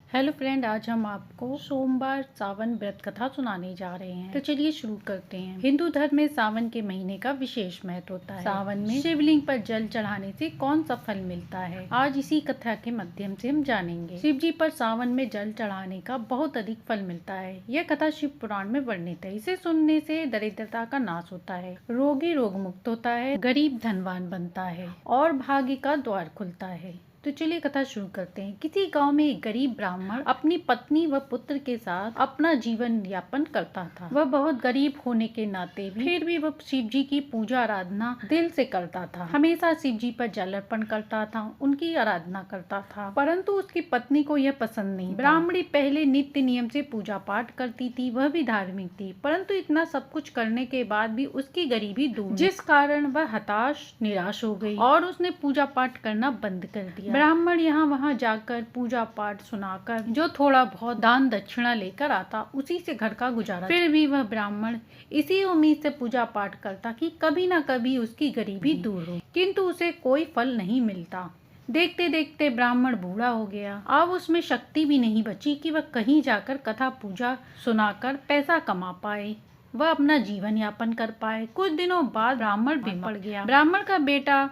Hello friend, आज हम आपको सोमवार सावन व्रत कथा सुनाने जा रहे हैं। तो चलिए शुरू करते हैं। हिंदू धर्म में सावन के महीने का विशेष महत्व होता है। सावन में शिवलिंग पर जल चढ़ाने से कौन सा फल मिलता है, आज इसी कथा के माध्यम से हम जानेंगे। शिव जी पर सावन में जल चढ़ाने का बहुत अधिक फल मिलता है। यह कथा शिव पुराण में वर्णित है। इसे सुनने से दरिद्रता का नाश होता है, रोगी रोग मुक्त होता है, गरीब धनवान बनता है और भाग्य का द्वार खुलता है। तो चलिए कथा शुरू करते हैं। किसी गांव में एक गरीब ब्राह्मण अपनी पत्नी व पुत्र के साथ अपना जीवन यापन करता था। वह बहुत गरीब होने के नाते फिर भी वह शिव जी की पूजा आराधना दिल से करता था। हमेशा शिव जी पर जल अर्पण करता था, उनकी आराधना करता था। परंतु उसकी पत्नी को यह पसंद नहीं। ब्राह्मणी पहले नित्य नियम से पूजा पाठ करती थी, वह भी धार्मिक थी, परंतु इतना सब कुछ करने के बाद भी उसकी गरीबी दूर, जिस कारण वह हताश निराश हो गई और उसने पूजा पाठ करना बंद कर दिया। ब्राह्मण यहाँ वहाँ जाकर पूजा पाठ सुनाकर जो थोड़ा बहुत दान दक्षिणा लेकर आता, उसी से घर का गुजारा। फिर भी वह ब्राह्मण इसी उम्मीद से पूजा पाठ करता कि कभी न कभी उसकी गरीबी दूर हो, किंतु उसे कोई फल नहीं मिलता। देखते देखते ब्राह्मण बूढ़ा हो गया। अब उसमें शक्ति भी नहीं बची कि वह कहीं जाकर कथा पूजा सुनाकर पैसा कमा पाए, वह अपना जीवन यापन कर पाए। कुछ दिनों बाद ब्राह्मण बीमार पड़ गया। ब्राह्मण का बेटा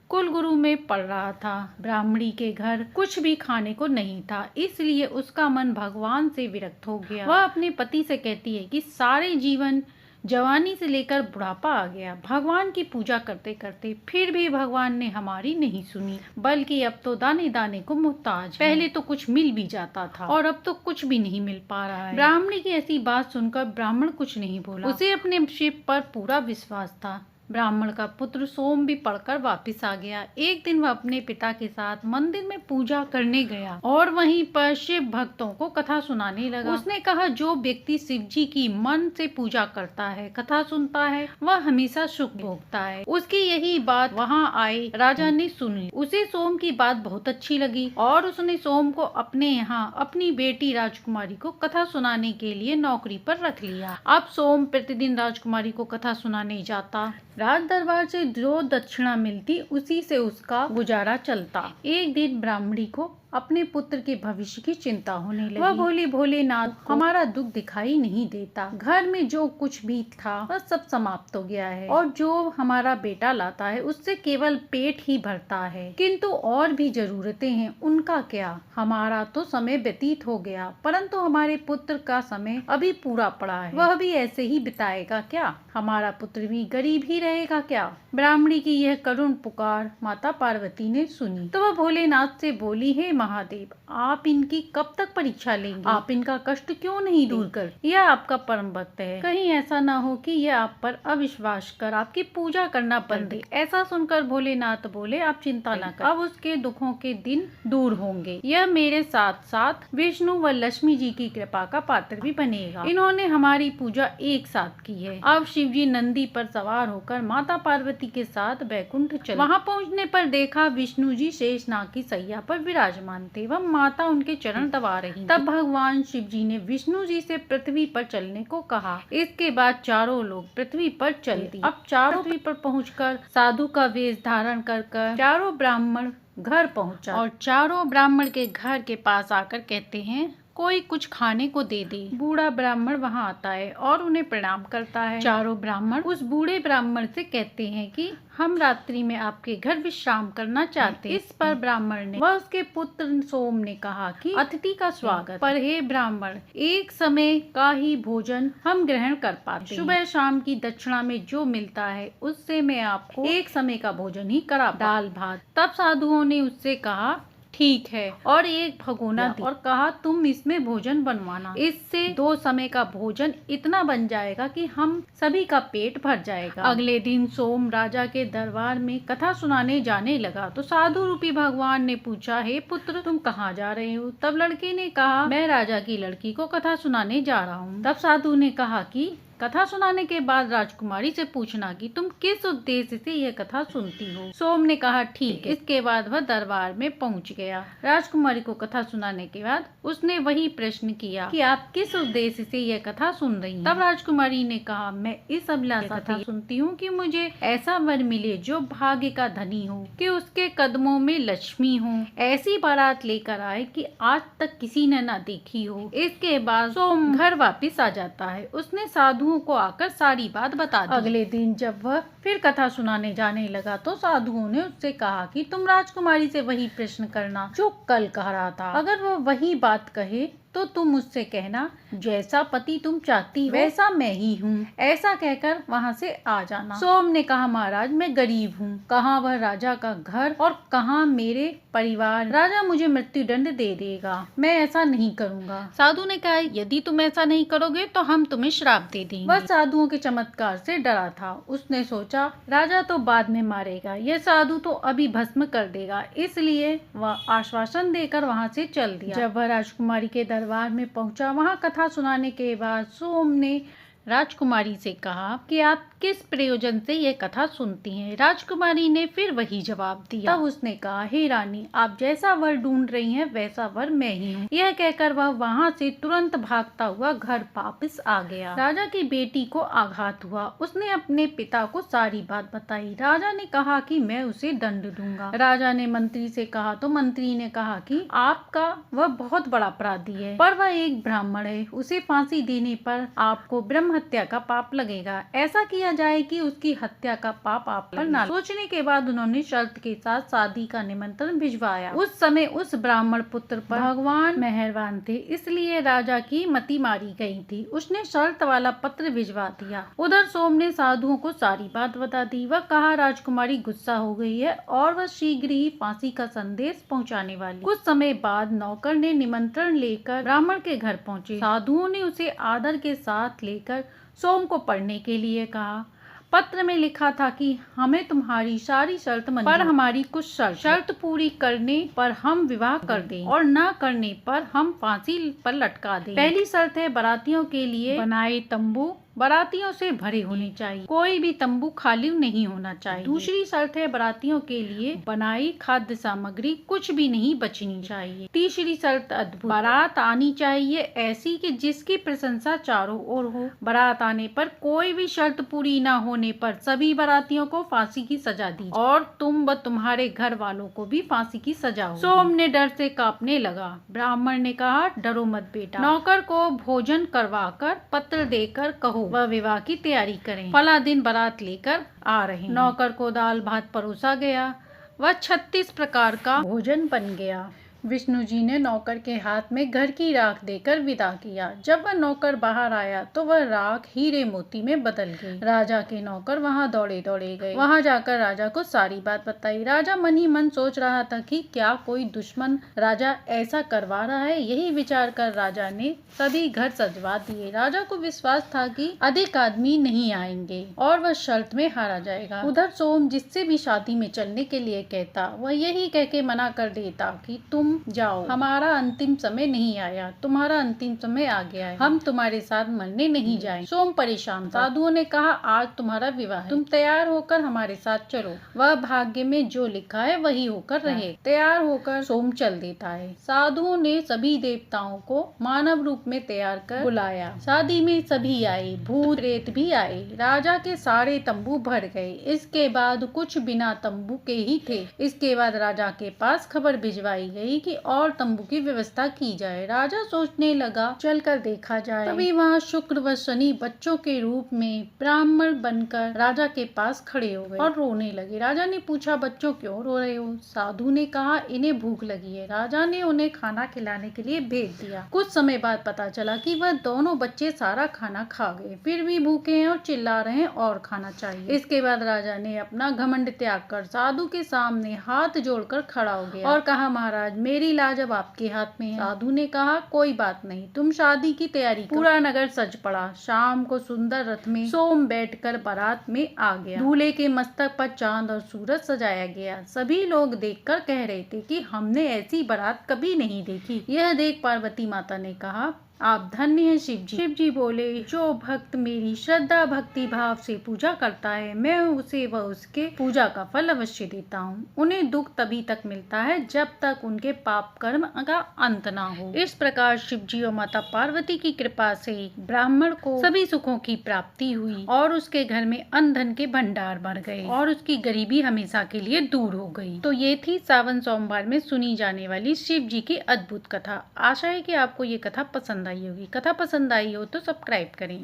कुल गुरु में पढ़ रहा था। ब्राह्मणी के घर कुछ भी खाने को नहीं था, इसलिए उसका मन भगवान से विरक्त हो गया। वह अपने पति से कहती है कि सारे जीवन जवानी से लेकर बुढ़ापा आ गया, भगवान की पूजा करते करते, फिर भी भगवान ने हमारी नहीं सुनी, बल्कि अब तो दाने दाने को मुहताज। पहले तो कुछ मिल भी जाता था और अब तो कुछ भी नहीं मिल पा रहा है। ब्राह्मणी की ऐसी बात सुनकर ब्राह्मण कुछ नहीं बोला। उसे अपने शिव पर पूरा विश्वास था। ब्राह्मण का पुत्र सोम भी पढ़कर वापस आ गया। एक दिन वह अपने पिता के साथ मंदिर में पूजा करने गया और वहीं पर शिव भक्तों को कथा सुनाने लगा। उसने कहा, जो व्यक्ति शिव जी की मन से पूजा करता है, कथा सुनता है, वह हमेशा सुख भोगता है। उसकी यही बात वहाँ आए राजा ने सुन ली। उसे सोम की बात बहुत अच्छी लगी और उसने सोम को अपने यहाँ अपनी बेटी राजकुमारी को कथा सुनाने के लिए नौकरी पर रख लिया। अब सोम प्रतिदिन राजकुमारी को कथा सुनाने जाता। राज दरबार से जो दक्षिणा मिलती, उसी से उसका गुजारा चलता। एक दिन ब्राह्मणी को अपने पुत्र के भविष्य की चिंता होने लगी। वह बोली, भोलेनाथ, हमारा दुख दिखाई नहीं देता। घर में जो कुछ भी था वह सब समाप्त हो गया है और जो हमारा बेटा लाता है उससे केवल पेट ही भरता है, किंतु और भी जरूरतें हैं, उनका क्या? हमारा तो समय व्यतीत हो गया, परंतु हमारे पुत्र का समय अभी पूरा पड़ा है, वह भी ऐसे ही बिताएगा क्या? हमारा पुत्र भी गरीब ही रहेगा क्या? ब्राह्मणी की यह करुण पुकार माता पार्वती ने सुनी तो वह भोलेनाथ से बोली, हे महादेव, आप इनकी कब तक परीक्षा लेंगे? आप इनका कष्ट क्यों नहीं दूर कर? यह आपका परम भक्त है, कहीं ऐसा ना हो कि यह आप पर अविश्वास कर आपकी पूजा करना बंद दे। ऐसा सुनकर भोलेनाथ बोले, आप चिंता न कर, अब उसके दुखों के दिन दूर होंगे। यह मेरे साथ साथ विष्णु व लक्ष्मी जी की कृपा का पात्र भी बनेगा। इन्होंने हमारी पूजा एक साथ की है। अब शिव जी नंदी पर सवार होकर माता पार्वती के साथ बैकुंठ चले। वहाँ पहुँचने पर देखा विष्णु जी शेषनाग की सैया पर विराजमान थे, वह माता उनके चरण दबा रही। तब भगवान शिव जी ने विष्णु जी से पृथ्वी पर चलने को कहा। इसके बाद चारों लोग पृथ्वी पर चल दिए। अब चारों पृथ्वी पर पहुंचकर साधु का वेश धारण कर चारों ब्राह्मण घर पहुंचा और चारों ब्राह्मण के घर के पास आकर कहते हैं, कोई कुछ खाने को दे दे। बूढ़ा ब्राह्मण वहाँ आता है और उन्हें प्रणाम करता है। चारों ब्राह्मण उस बूढ़े ब्राह्मण से कहते हैं कि हम रात्रि में आपके घर विश्राम करना चाहते हैं। इस पर ब्राह्मण ने व उसके पुत्र सोम ने कहा कि अतिथि का स्वागत, पर हे ब्राह्मण, एक समय का ही भोजन हम ग्रहण कर पाते हैं। सुबह शाम की दक्षिणा में जो मिलता है उससे मैं आपको एक समय का भोजन ही करा, दाल भात। तब साधुओं ने उससे कहा, ठीक है, और एक भगोना दिया और कहा, तुम इसमें भोजन बनवाना, इससे 2 समय का भोजन इतना बन जाएगा कि हम सभी का पेट भर जाएगा। अगले दिन सोम राजा के दरबार में कथा सुनाने जाने लगा तो साधु रूपी भगवान ने पूछा, हे पुत्र, तुम कहाँ जा रहे हो? तब लड़के ने कहा, मैं राजा की लड़की को कथा सुनाने जा रहा हूँ। तब साधु ने कहा कि कथा सुनाने के बाद राजकुमारी से पूछना कि तुम किस उद्देश्य से यह कथा सुनती हो। सोम ने कहा ठीक है। इसके बाद वह दरबार में पहुंच गया। राजकुमारी को कथा सुनाने के बाद उसने वही प्रश्न किया कि आप किस उद्देश्य से यह कथा सुन रही हैं। तब राजकुमारी ने कहा मैं इस अभिलाषा कथा सुनती हूँ कि मुझे ऐसा वर मिले जो भाग्य का धनी हो, कि उसके कदमों में लक्ष्मी हो, ऐसी बारात लेकर आए कि आज तक किसी ने न देखी हो। इसके बाद सोम घर वापिस आ जाता है। उसने साधुओं को आकर सारी बात बता दी। अगले दिन जब वह फिर कथा सुनाने जाने लगा तो साधुओं ने उससे कहा कि तुम राजकुमारी से वही प्रश्न करना जो कल कह रहा था। अगर वह वही बात कहे तो तुम मुझसे कहना जैसा पति तुम चाहती हो वैसा मैं ही हूँ। ऐसा कहकर वहाँ से आ जाना। सोम ने कहा महाराज मैं गरीब हूँ, कहाँ वह राजा का घर और कहाँ मेरे परिवार। राजा मुझे मृत्यु दंड दे देगा, मैं ऐसा नहीं करूँगा। साधु ने कहा यदि तुम ऐसा नहीं करोगे तो हम तुम्हें श्राप दे देंगे। वह साधुओं के चमत्कार से डरा था। उसने सोचा राजा तो बाद में मारेगा, यह साधु तो अभी भस्म कर देगा, इसलिए वह आश्वासन देकर वहाँ से चल दिया। जब वह राजकुमारी के दरबार में पहुंचा, वहां कथा सुनाने के बाद सोम ने राजकुमारी से कहा कि आप किस प्रयोजन से ये कथा सुनती हैं। राजकुमारी ने फिर वही जवाब दिया। तब उसने कहा हे रानी, आप जैसा वर ढूंढ रही हैं वैसा वर मैं ही हूँ। यह कहकर वह वहाँ से तुरंत भागता हुआ घर वापस आ गया। राजा की बेटी को आघात हुआ। उसने अपने पिता को सारी बात बताई। राजा ने कहा कि मैं उसे दंड दूंगा। राजा ने मंत्री से कहा तो मंत्री ने कहा कि आपका वह बहुत बड़ा अपराधी है, पर वह एक ब्राह्मण है, उसे फांसी देने पर आपको ब्रह्म हत्या का पाप लगेगा। ऐसा किया जाए कि उसकी हत्या का पाप आप पर ना। सोचने के बाद उन्होंने शर्त के साथ शादी का निमंत्रण भिजवाया। उस समय उस ब्राह्मण पुत्र पर भगवान मेहरबान थे, इसलिए राजा की मति मारी गई थी। उसने शर्त वाला पत्र भिजवा दिया। उधर सोम ने साधुओं को सारी बात बता दी। वह कहा राजकुमारी गुस्सा हो गई है और वह शीघ्र ही फांसी का संदेश पहुँचाने वाली। कुछ समय बाद नौकर ने निमंत्रण लेकर ब्राह्मण के घर पहुँचे। साधुओं ने उसे आदर के साथ लेकर सोम को पढ़ने के लिए कहा। पत्र में लिखा था कि हमें तुम्हारी सारी शर्त मंजूर, पर हमारी कुछ शर्त पूरी करने पर हम विवाह कर दें और न करने पर हम फांसी पर लटका दें। पहली शर्त है बारातियों के लिए बनाए तंबू बारातियों से भरे होने चाहिए, कोई भी तंबू खाली नहीं होना चाहिए। दूसरी शर्त है बारातियों के लिए बनाई खाद्य सामग्री कुछ भी नहीं बचनी चाहिए। तीसरी शर्त अद्भुत बारात आनी चाहिए, ऐसी कि जिसकी प्रशंसा चारों ओर हो। बारात आने पर कोई भी शर्त पूरी न होने पर सभी बारातियों को फांसी की सजा दी और तुम व तुम्हारे घर वालों को भी फांसी की सजा हो। सोम ने डर से कांपने लगा। ब्राह्मण ने कहा डरो मत बेटा, नौकर को भोजन करवाकर पत्र देकर कहो वह विवाह की तैयारी करें। फला दिन बारात लेकर आ रहे हैं। नौकर को दाल भात परोसा गया। वह 36 प्रकार का भोजन बन गया। विष्णु जी ने नौकर के हाथ में घर की राख देकर विदा किया। जब वह नौकर बाहर आया तो वह राख हीरे मोती में बदल गई। राजा के नौकर वहां दौड़े दौड़े गए। वहां जाकर राजा को सारी बात बताई। राजा मन ही मन सोच रहा था कि क्या कोई दुश्मन राजा ऐसा करवा रहा है। यही विचार कर राजा ने सभी घर सजवा दिए। राजा को विश्वास था कि अधिक आदमी नहीं आएंगे और वह शर्त में हारा जाएगा। उधर सोम जिससे भी शादी में चलने के लिए कहता, वह यही कह के मना कर देता कि तुम जाओ, हमारा अंतिम समय नहीं आया, तुम्हारा अंतिम समय आ गया है, हम तुम्हारे साथ मरने नहीं जाएं। सोम परेशान था। साधुओं ने कहा आज तुम्हारा विवाह है, तुम तैयार होकर हमारे साथ चलो। वह भाग्य में जो लिखा है वही होकर रहे। तैयार होकर सोम चल देता है। साधुओं ने सभी देवताओं को मानव रूप में तैयार कर बुलाया। शादी में सभी आए, भूत प्रेत भी आए। राजा के सारे तंबू भर गए। इसके बाद कुछ बिना तंबू के ही थे। इसके बाद राजा के पास खबर भिजवाई गई कि और तंबू की व्यवस्था की जाए। राजा सोचने लगा चलकर देखा जाए। तभी वहाँ शुक्र व शनि बच्चों के रूप में ब्राह्मण बनकर राजा के पास खड़े हो गए और रोने लगे। राजा ने पूछा बच्चों क्यों रो रहे हो। साधु ने कहा इन्हें भूख लगी है। राजा ने उन्हें खाना खिलाने के लिए भेज दिया। कुछ समय बाद पता चला कि वह दोनों बच्चे सारा खाना खा गए, फिर भी भूखे हैं और चिल्ला रहे हैं और खाना चाहिए। इसके बाद राजा ने अपना घमंड त्याग कर साधु के सामने हाथ जोड़कर खड़ा हो गया और कहा महाराज मेरी लाज अब आपके हाथ में है। साधु ने कहा कोई बात नहीं, तुम शादी की तैयारी करो। पूरा नगर सज पड़ा। शाम को सुंदर रथ में सोम बैठकर बारात में आ गया। दूल्हे के मस्तक पर चांद और सूरज सजाया गया। सभी लोग देखकर कह रहे थे कि हमने ऐसी बारात कभी नहीं देखी। यह देख पार्वती माता ने कहा आप धन्य हैं शिव जी। शिव जी बोले, जो भक्त मेरी श्रद्धा भक्ति भाव से पूजा करता है, मैं उसे व उसके पूजा का फल अवश्य देता हूँ। उन्हें दुख तभी तक मिलता है जब तक उनके पाप कर्म का अंत ना हो। इस प्रकार शिव जी और माता पार्वती की कृपा से ब्राह्मण को सभी सुखों की प्राप्ति हुई और उसके घर में अन्न धन के भंडार भर गए और उसकी गरीबी हमेशा के लिए दूर हो गई। तो ये थी सावन सोमवार में सुनी जाने वाली शिव जी की अद्भुत कथा। आशा है कि आपको ये कथा पसंद आई होगी। कथा पसंद आई हो तो सब्सक्राइब करें।